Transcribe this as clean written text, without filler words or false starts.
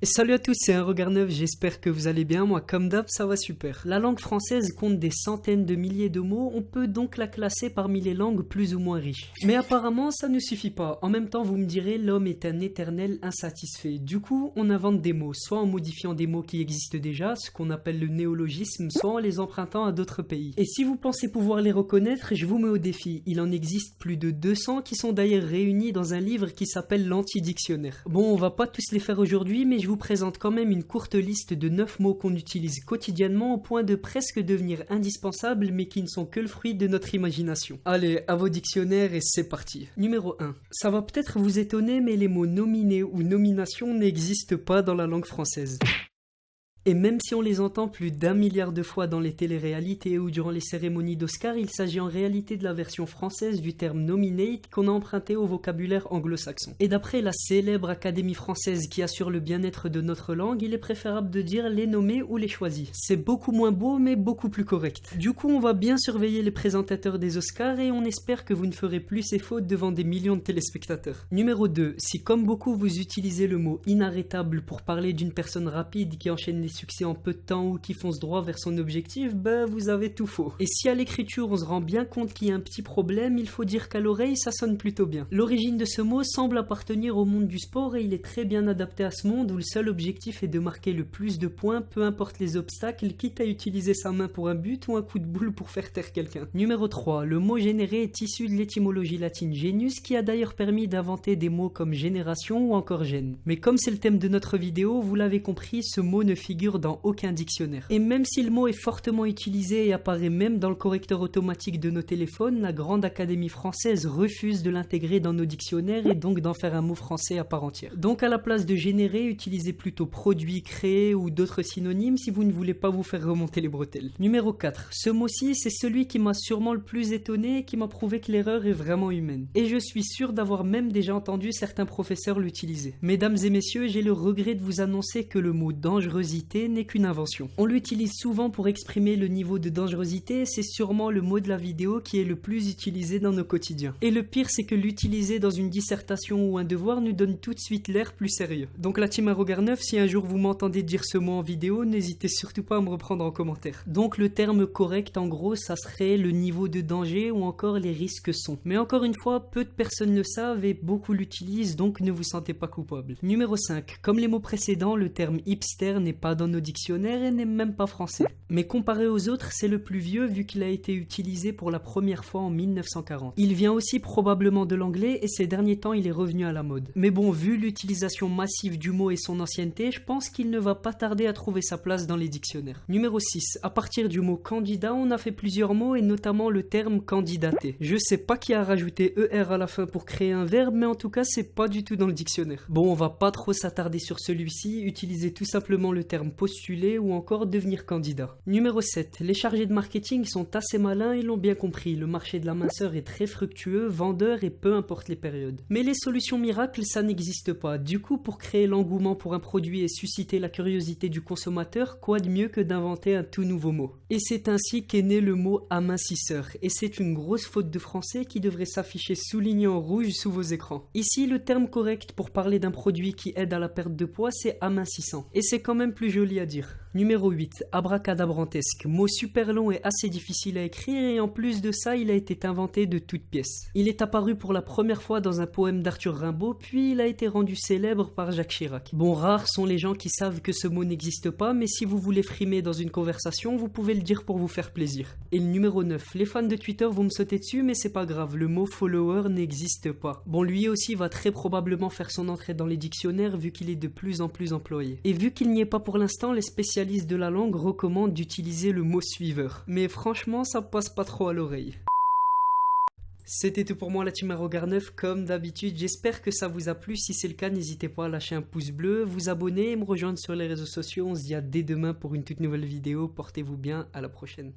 Et salut à tous, c'est un regard neuf, j'espère que vous allez bien, moi comme d'hab ça va super. La langue française compte des centaines de milliers de mots, on peut donc la classer parmi les langues plus ou moins riches. Mais apparemment ça ne suffit pas, en même temps vous me direz l'homme est un éternel insatisfait. Du coup on invente des mots, soit en modifiant des mots qui existent déjà, ce qu'on appelle le néologisme, soit en les empruntant à d'autres pays. Et si vous pensez pouvoir les reconnaître, je vous mets au défi, il en existe plus de 200 qui sont d'ailleurs réunis dans un livre qui s'appelle l'Anti-Dictionnaire. Bon on va pas tous les faire aujourd'hui mais je vous présente quand même une courte liste de 9 mots qu'on utilise quotidiennement au point de presque devenir indispensables mais qui ne sont que le fruit de notre imagination. Allez, à vos dictionnaires et c'est parti. Numéro 1. Ça va peut-être vous étonner mais les mots nominé ou nomination n'existent pas dans la langue française. Et même si on les entend plus d'1 milliard de fois dans les téléréalités ou durant les cérémonies d'Oscar, il s'agit en réalité de la version française du terme nominate qu'on a emprunté au vocabulaire anglo-saxon. Et d'après la célèbre Académie française qui assure le bien-être de notre langue, il est préférable de dire les nommés ou les choisis. C'est beaucoup moins beau mais beaucoup plus correct. Du coup, on va bien surveiller les présentateurs des Oscars et on espère que vous ne ferez plus ces fautes devant des millions de téléspectateurs. Numéro 2. Si comme beaucoup vous utilisez le mot inarrêtable pour parler d'une personne rapide qui enchaîne les succès en peu de temps ou qui fonce droit vers son objectif, vous avez tout faux. Et si à l'écriture on se rend bien compte qu'il y a un petit problème, il faut dire qu'à l'oreille ça sonne plutôt bien. L'origine de ce mot semble appartenir au monde du sport et il est très bien adapté à ce monde où le seul objectif est de marquer le plus de points, peu importe les obstacles, quitte à utiliser sa main pour un but ou un coup de boule pour faire taire quelqu'un. Numéro 3. Le mot généré est issu de l'étymologie latine genus qui a d'ailleurs permis d'inventer des mots comme génération ou encore gène. Mais comme c'est le thème de notre vidéo, vous l'avez compris, ce mot ne figure dans aucun dictionnaire. Et même si le mot est fortement utilisé et apparaît même dans le correcteur automatique de nos téléphones, la Grande Académie française refuse de l'intégrer dans nos dictionnaires et donc d'en faire un mot français à part entière. Donc à la place de générer, utilisez plutôt produit, créé ou d'autres synonymes si vous ne voulez pas vous faire remonter les bretelles. Numéro 4. Ce mot-ci, c'est celui qui m'a sûrement le plus étonné et qui m'a prouvé que l'erreur est vraiment humaine. Et je suis sûr d'avoir même déjà entendu certains professeurs l'utiliser. Mesdames et messieurs, j'ai le regret de vous annoncer que le mot dangerosité n'est qu'une invention. On l'utilise souvent pour exprimer le niveau de dangerosité et c'est sûrement le mot de la vidéo qui est le plus utilisé dans nos quotidiens. Et le pire c'est que l'utiliser dans une dissertation ou un devoir nous donne tout de suite l'air plus sérieux. Donc la team à regard neuf, si un jour vous m'entendez dire ce mot en vidéo, n'hésitez surtout pas à me reprendre en commentaire. Donc le terme correct en gros ça serait le niveau de danger ou encore les risques sont. Mais encore une fois, peu de personnes le savent et beaucoup l'utilisent donc ne vous sentez pas coupable. Numéro 5. Comme les mots précédents, le terme hipster n'est pas dans nos dictionnaires et n'est même pas français. Mais comparé aux autres, c'est le plus vieux vu qu'il a été utilisé pour la première fois en 1940. Il vient aussi probablement de l'anglais et ces derniers temps il est revenu à la mode. Mais bon, vu l'utilisation massive du mot et son ancienneté, je pense qu'il ne va pas tarder à trouver sa place dans les dictionnaires. Numéro 6. À partir du mot candidat, on a fait plusieurs mots et notamment le terme candidater. Je sais pas qui a rajouté ER à la fin pour créer un verbe, mais en tout cas c'est pas du tout dans le dictionnaire. Bon, on va pas trop s'attarder sur celui-ci, utilisez tout simplement le terme postuler ou encore devenir candidat. Numéro 7. Les chargés de marketing sont assez malins et l'ont bien compris. Le marché de la minceur est très fructueux, vendeur et peu importe les périodes. Mais les solutions miracles, ça n'existe pas. Du coup, pour créer l'engouement pour un produit et susciter la curiosité du consommateur, quoi de mieux que d'inventer un tout nouveau mot? Et c'est ainsi qu'est né le mot amincisseur. Et c'est une grosse faute de français qui devrait s'afficher souligné en rouge sous vos écrans. Ici, le terme correct pour parler d'un produit qui aide à la perte de poids, c'est amincissant. Et c'est quand même plus joli à dire. Numéro 8. Abracadabrantesque. Mot super long et assez difficile à écrire et en plus de ça, il a été inventé de toutes pièces. Il est apparu pour la première fois dans un poème d'Arthur Rimbaud, puis il a été rendu célèbre par Jacques Chirac. Bon, rares sont les gens qui savent que ce mot n'existe pas, mais si vous voulez frimer dans une conversation, vous pouvez le dire pour vous faire plaisir. Et le numéro 9. Les fans de Twitter vont me sauter dessus, mais c'est pas grave, le mot follower n'existe pas. Bon, lui aussi va très probablement faire son entrée dans les dictionnaires vu qu'il est de plus en plus employé. Et vu qu'il n'y est pas pour l'instant, les spécialistes de la langue recommandent d'utiliser le mot suiveur. Mais franchement, ça passe pas trop à l'oreille. C'était tout pour moi la team à regard neuf, comme d'habitude, j'espère que ça vous a plu, si c'est le cas n'hésitez pas à lâcher un pouce bleu, vous abonner et me rejoindre sur les réseaux sociaux, on se dit à dès demain pour une toute nouvelle vidéo, portez-vous bien, à la prochaine.